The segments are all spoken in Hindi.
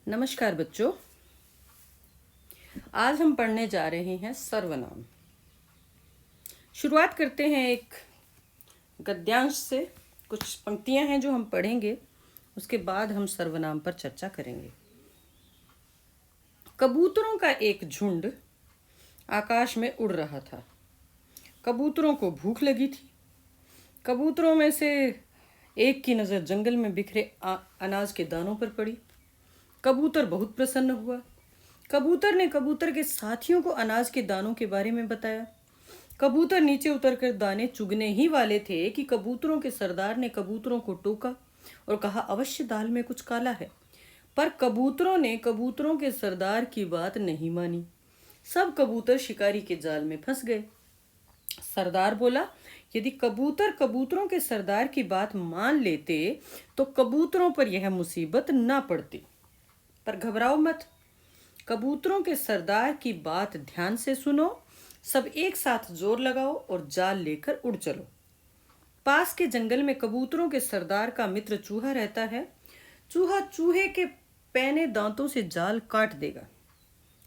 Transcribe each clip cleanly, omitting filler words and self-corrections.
नमस्कार बच्चों। आज हम पढ़ने जा रहे हैं सर्वनाम। शुरुआत करते हैं एक गद्यांश से। कुछ पंक्तियां हैं जो हम पढ़ेंगे, उसके बाद हम सर्वनाम पर चर्चा करेंगे। कबूतरों का एक झुंड आकाश में उड़ रहा था। कबूतरों को भूख लगी थी। कबूतरों में से एक की नज़र जंगल में बिखरे अनाज के दानों पर पड़ी। कबूतर बहुत प्रसन्न हुआ। कबूतर ने कबूतर के साथियों को अनाज के दानों के बारे में बताया। कबूतर नीचे उतरकर दाने चुगने ही वाले थे कि कबूतरों के सरदार ने कबूतरों को टोका और कहा, अवश्य दाल में कुछ काला है। पर कबूतरों ने कबूतरों के सरदार की बात नहीं मानी। सब कबूतर शिकारी के जाल में फंस गए। सरदार बोला, यदि कबूतर कबूतरों के सरदार की बात मान लेते तो कबूतरों पर यह मुसीबत ना पड़ती। पर घबराओ मत, कबूतरों के सरदार की बात ध्यान से सुनो। सब एक साथ जोर लगाओ और जाल लेकर उड़ चलो। पास के जंगल में कबूतरों के सरदार का मित्र चूहा रहता है। चूहा चूहे के पैने दांतों से जाल काट देगा।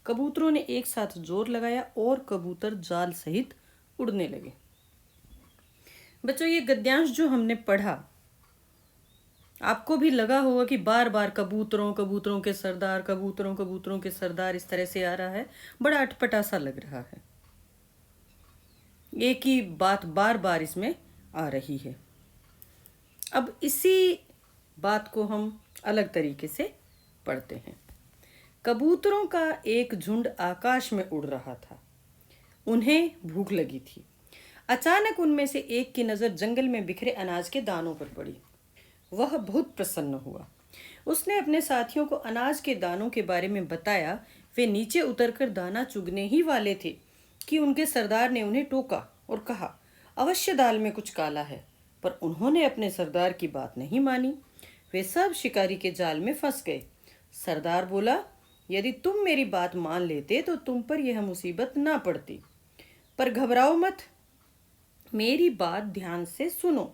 कबूतरों ने एक साथ जोर लगाया और कबूतर जाल सहित उड़ने लगे। बच्चों, ये गद्यांश जो हमने पढ़ा, आपको भी लगा होगा कि बार बार कबूतरों के सरदार, कबूतरों के सरदार इस तरह से आ रहा है। बड़ा अटपटा सा लग रहा है। एक ही बात बार बार इसमें आ रही है। अब इसी बात को हम अलग तरीके से पढ़ते हैं। कबूतरों का एक झुंड आकाश में उड़ रहा था। उन्हें भूख लगी थी। अचानक उनमें से एक की नज़र जंगल में बिखरे अनाज के दानों पर पड़ी। वह बहुत प्रसन्न हुआ। उसने अपने साथियों को अनाज के दानों के बारे में बताया। वे नीचे उतरकर दाना चुगने ही वाले थे कि उनके सरदार ने उन्हें टोका और कहा, अवश्य दाल में कुछ काला है। पर उन्होंने अपने सरदार की बात नहीं मानी। वे सब शिकारी के जाल में फंस गए। सरदार बोला, यदि तुम मेरी बात मान लेते तो तुम पर यह मुसीबत ना पड़ती। पर घबराओ मत, मेरी बात ध्यान से सुनो।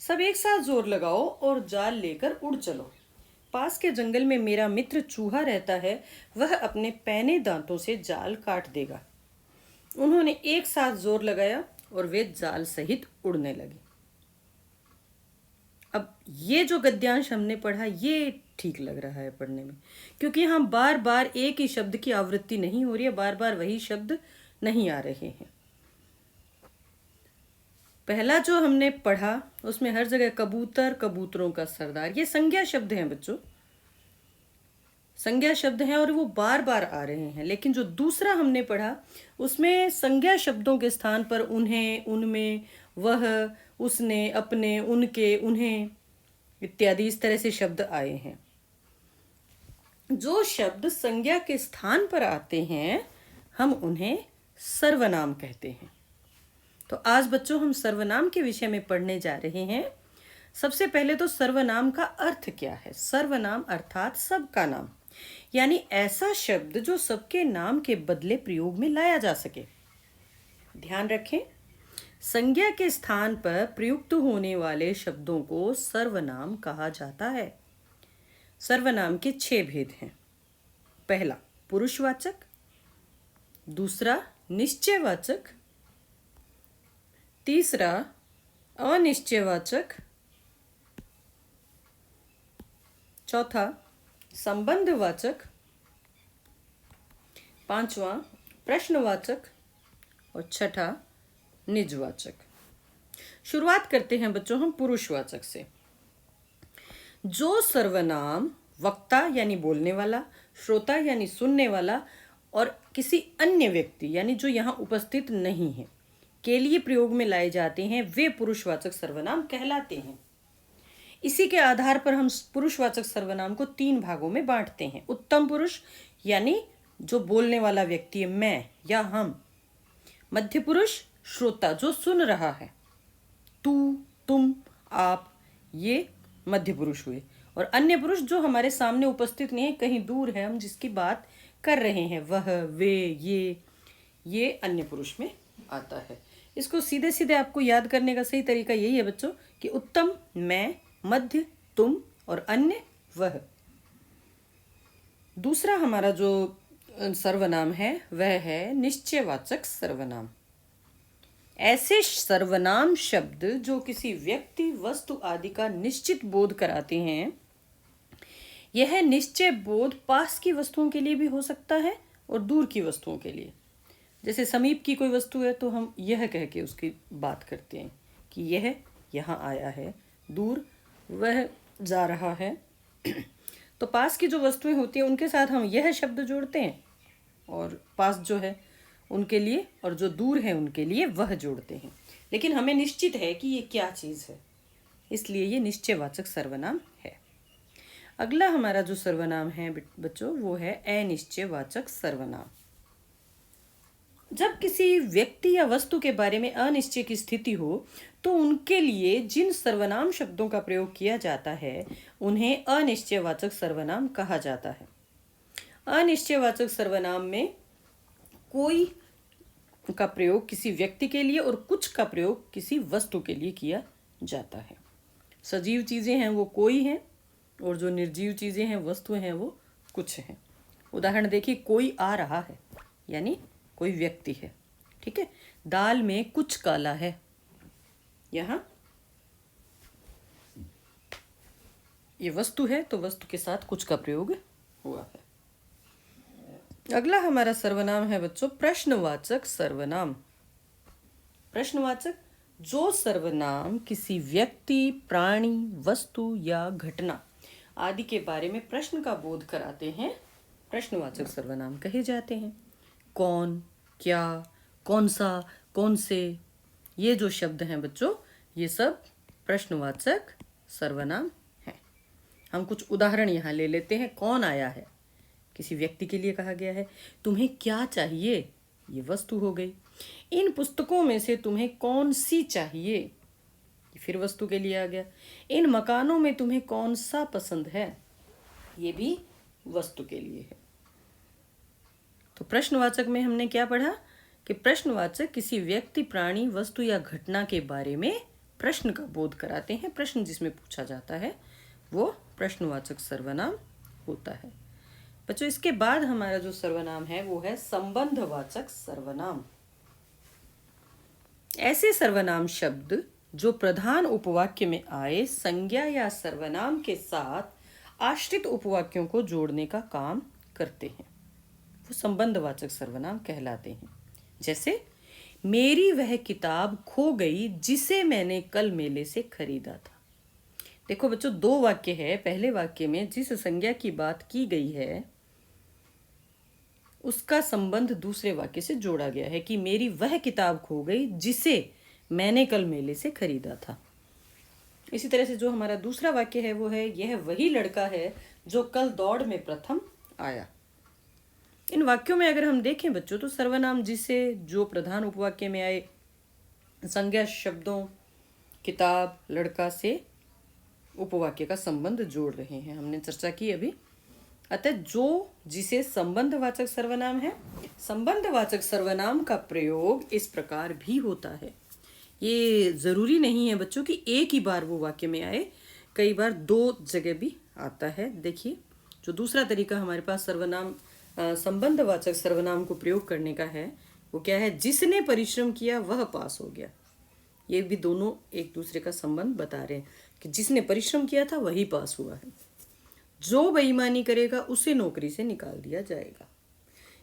सब एक साथ जोर लगाओ और जाल लेकर उड़ चलो। पास के जंगल में मेरा मित्र चूहा रहता है। वह अपने पैने दांतों से जाल काट देगा। उन्होंने एक साथ जोर लगाया और वे जाल सहित उड़ने लगे। अब ये जो गद्यांश हमने पढ़ा, ये ठीक लग रहा है पढ़ने में, क्योंकि यहाँ बार बार एक ही शब्द की आवृत्ति नहीं हो रही है, बार बार वही शब्द नहीं आ रहे हैं। पहला जो हमने पढ़ा उसमें हर जगह कबूतर, कबूतरों का सरदार, ये संज्ञा शब्द हैं बच्चों, संज्ञा शब्द हैं और वो बार बार आ रहे हैं। लेकिन जो दूसरा हमने पढ़ा उसमें संज्ञा शब्दों के स्थान पर उन्हें, उनमें, वह, उसने, अपने, उनके, उन्हें इत्यादि इस तरह से शब्द आए हैं। जो शब्द संज्ञा के स्थान पर आते हैं हम उन्हें सर्वनाम कहते हैं। तो आज बच्चों हम सर्वनाम के विषय में पढ़ने जा रहे हैं। सबसे पहले तो सर्वनाम का अर्थ क्या है। सर्वनाम अर्थात सबका नाम, यानी ऐसा शब्द जो सबके नाम के बदले प्रयोग में लाया जा सके। ध्यान रखें, संज्ञा के स्थान पर प्रयुक्त होने वाले शब्दों को सर्वनाम कहा जाता है। सर्वनाम के 6 भेद हैं। पहला पुरुषवाचक, दूसरा निश्चयवाचक, तीसरा अनिश्चयवाचक, चौथा संबंधवाचक, पांचवा प्रश्नवाचक और छठा निजवाचक। शुरुआत करते हैं बच्चों हम पुरुषवाचक से। जो सर्वनाम वक्ता यानी बोलने वाला, श्रोता यानी सुनने वाला और किसी अन्य व्यक्ति यानी जो यहाँ उपस्थित नहीं है के लिए प्रयोग में लाए जाते हैं, वे पुरुषवाचक सर्वनाम कहलाते हैं। इसी के आधार पर हम पुरुषवाचक सर्वनाम को 3 भागों में बांटते हैं। उत्तम पुरुष यानी जो बोलने वाला व्यक्ति है, मैं या हम। मध्य पुरुष श्रोता जो सुन रहा है, तू, तुम, आप, ये मध्य पुरुष हुए। और अन्य पुरुष जो हमारे सामने उपस्थित नहीं है, कहीं दूर है, हम जिसकी बात कर रहे हैं, वह, वे, ये अन्य पुरुष में आता है। इसको सीधे सीधे आपको याद करने का सही तरीका यही है बच्चों कि उत्तम मैं, मध्य तुम और अन्य वह। दूसरा हमारा जो सर्वनाम है वह है निश्चयवाचक सर्वनाम। ऐसे सर्वनाम शब्द जो किसी व्यक्ति, वस्तु आदि का निश्चित बोध कराते हैं। यह निश्चय बोध पास की वस्तुओं के लिए भी हो सकता है और दूर की वस्तुओं के लिए। जैसे समीप की कोई वस्तु है तो हम यह कह के उसकी बात करते हैं कि यह यहाँ आया है, दूर वह जा रहा है। तो पास की जो वस्तुएं होती हैं उनके साथ हम यह शब्द जोड़ते हैं, और पास जो है उनके लिए और जो दूर है उनके लिए वह जोड़ते हैं। लेकिन हमें निश्चित है कि ये क्या चीज़ है, इसलिए ये निश्चयवाचक सर्वनाम है। अगला हमारा जो सर्वनाम है बच्चों वो है अनिश्चयवाचक सर्वनाम। जब किसी व्यक्ति या वस्तु के बारे में अनिश्चय की स्थिति हो तो उनके लिए जिन सर्वनाम शब्दों का प्रयोग किया जाता है उन्हें अनिश्चयवाचक सर्वनाम कहा जाता है। अनिश्चयवाचक सर्वनाम में कोई का प्रयोग किसी व्यक्ति के लिए और कुछ का प्रयोग किसी वस्तु के लिए किया जाता है। सजीव चीज़ें हैं वो कोई हैं, और जो निर्जीव चीज़ें हैं, वस्तुएं हैं, वो कुछ हैं। उदाहरण देखिए, कोई आ रहा है यानी कोई व्यक्ति है। ठीक है, दाल में कुछ काला है, यहाँ ये वस्तु है तो वस्तु के साथ कुछ का प्रयोग हुआ है। अगला हमारा सर्वनाम है बच्चों प्रश्नवाचक सर्वनाम। प्रश्नवाचक जो सर्वनाम किसी व्यक्ति, प्राणी, वस्तु या घटना आदि के बारे में प्रश्न का बोध कराते हैं, प्रश्नवाचक सर्वनाम कहे जाते हैं। कौन, क्या, कौन सा, कौन से, ये जो शब्द हैं बच्चों, ये सब प्रश्नवाचक सर्वनाम हैं। हम कुछ उदाहरण यहाँ ले लेते हैं। कौन आया है, किसी व्यक्ति के लिए कहा गया है। तुम्हें क्या चाहिए, ये वस्तु हो गई। इन पुस्तकों में से तुम्हें कौन सी चाहिए, ये फिर वस्तु के लिए आ गया। इन मकानों में तुम्हें कौन सा पसंद है, ये भी वस्तु के लिए है। तो प्रश्नवाचक में हमने क्या पढ़ा कि प्रश्नवाचक किसी व्यक्ति, प्राणी, वस्तु या घटना के बारे में प्रश्न का बोध कराते हैं। प्रश्न जिसमें पूछा जाता है वो प्रश्नवाचक सर्वनाम होता है। बच्चों, इसके बाद हमारा जो सर्वनाम है वो है संबंधवाचक सर्वनाम। ऐसे सर्वनाम शब्द जो प्रधान उपवाक्य में आए संज्ञा या सर्वनाम के साथ आश्रित उपवाक्यों को जोड़ने का काम करते हैं, वो संबंधवाचक सर्वनाम कहलाते हैं। जैसे, मेरी वह किताब खो गई जिसे मैंने कल मेले से खरीदा था। देखो बच्चों, दो वाक्य है। पहले वाक्य में जिस संज्ञा की बात की गई है उसका संबंध दूसरे वाक्य से जोड़ा गया है कि मेरी वह किताब खो गई जिसे मैंने कल मेले से खरीदा था। इसी तरह से जो हमारा दूसरा वाक्य है वो है, यह वही लड़का है जो कल दौड़ में प्रथम आया। इन वाक्यों में अगर हम देखें बच्चों तो सर्वनाम जिसे जो प्रधान उपवाक्य में आए संज्ञा शब्दों किताब, लड़का से उपवाक्य का संबंध जोड़ रहे हैं, हमने चर्चा की अभी। अतः जो जिसे संबंधवाचक सर्वनाम है, संबंधवाचक सर्वनाम का प्रयोग इस प्रकार भी होता है। ये जरूरी नहीं है बच्चों कि एक ही बार वो वाक्य में आए, कई बार दो जगह भी आता है। देखिए, जो दूसरा तरीका हमारे पास सर्वनाम संबंधवाचक सर्वनाम को प्रयोग करने का है वो क्या है, जिसने परिश्रम किया वह पास हो गया। ये भी दोनों एक दूसरे का संबंध बता रहे हैं कि जिसने परिश्रम किया था वही पास हुआ है। जो बेईमानी करेगा उसे नौकरी से निकाल दिया जाएगा।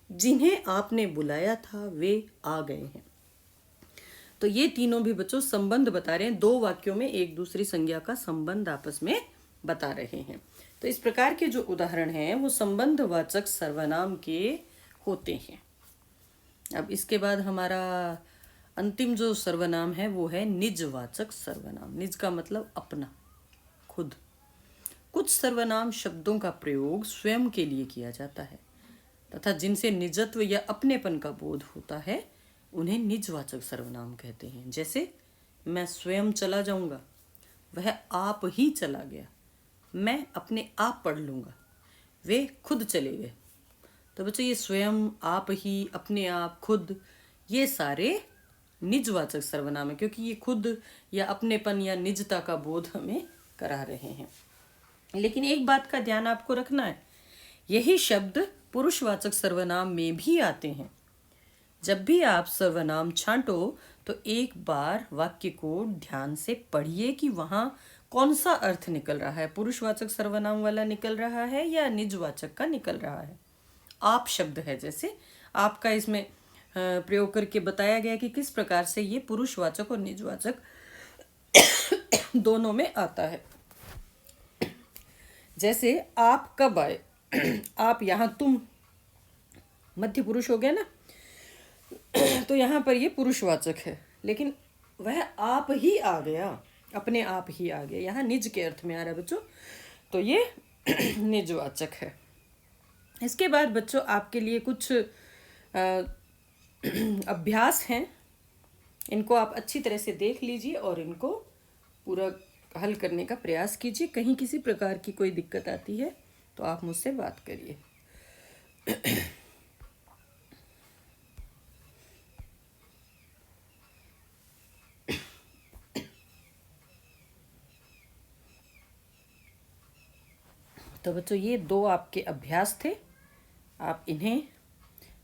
जिन्हें आपने बुलाया था वे आ गए हैं। तो ये तीनों भी बच्चों संबंध बता रहे हैं, दो वाक्यों में एक दूसरी संज्ञा का संबंध आपस में बता रहे हैं। तो इस प्रकार के जो उदाहरण हैं वो संबंधवाचक सर्वनाम के होते हैं। अब इसके बाद हमारा अंतिम जो सर्वनाम है वो है निजवाचक सर्वनाम। निज का मतलब अपना, खुद। कुछ सर्वनाम शब्दों का प्रयोग स्वयं के लिए किया जाता है तथा जिनसे निजत्व या अपनेपन का बोध होता है उन्हें निजवाचक सर्वनाम कहते हैं। जैसे, मैं स्वयं चला जाऊंगा, वह आप ही चला गया, मैं अपने आप पढ़ लूँगा, वे खुद चले गए। तो बच्चों, ये स्वयं, आप ही, अपने आप, खुद, ये सारे निजवाचक सर्वनाम है क्योंकि ये खुद या अपनेपन या निजता का बोध हमें करा रहे हैं। लेकिन एक बात का ध्यान आपको रखना है यही शब्द पुरुषवाचक सर्वनाम में भी आते हैं। जब भी आप सर्वनाम छांटो तो एक बार वाक्य को ध्यान से पढ़िए कि वहां कौन सा अर्थ निकल रहा है, पुरुषवाचक सर्वनाम वाला निकल रहा है या निजवाचक का निकल रहा है। आप शब्द है, जैसे आपका इसमें प्रयोग करके बताया गया कि किस प्रकार से ये पुरुषवाचक और निजवाचक दोनों में आता है। जैसे आप कब आए, आप यहाँ तुम मध्य पुरुष हो गया ना, तो यहाँ पर ये पुरुषवाचक है, लेकिन वह आप ही आ गया, अपने आप ही आ गया, यहाँ निज के अर्थ में आ रहा है बच्चों, तो ये निजवाचक है। इसके बाद बच्चों आपके लिए कुछ अभ्यास हैं, इनको आप अच्छी तरह से देख लीजिए और इनको पूरा हल करने का प्रयास कीजिए। कहीं किसी प्रकार की कोई दिक्कत आती है तो आप मुझसे बात करिए। तो बच्चों ये 2 आपके अभ्यास थे, आप इन्हें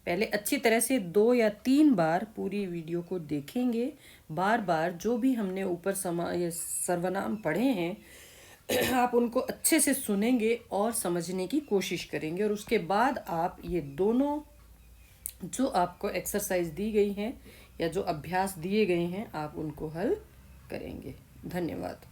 पहले अच्छी तरह से 2 या 3 बार पूरी वीडियो को देखेंगे, बार बार जो भी हमने ऊपर ये सर्वनाम पढ़े हैं आप उनको अच्छे से सुनेंगे और समझने की कोशिश करेंगे, और उसके बाद आप ये दोनों जो आपको एक्सरसाइज दी गई हैं या जो अभ्यास दिए गए हैं आप उनको हल करेंगे। धन्यवाद।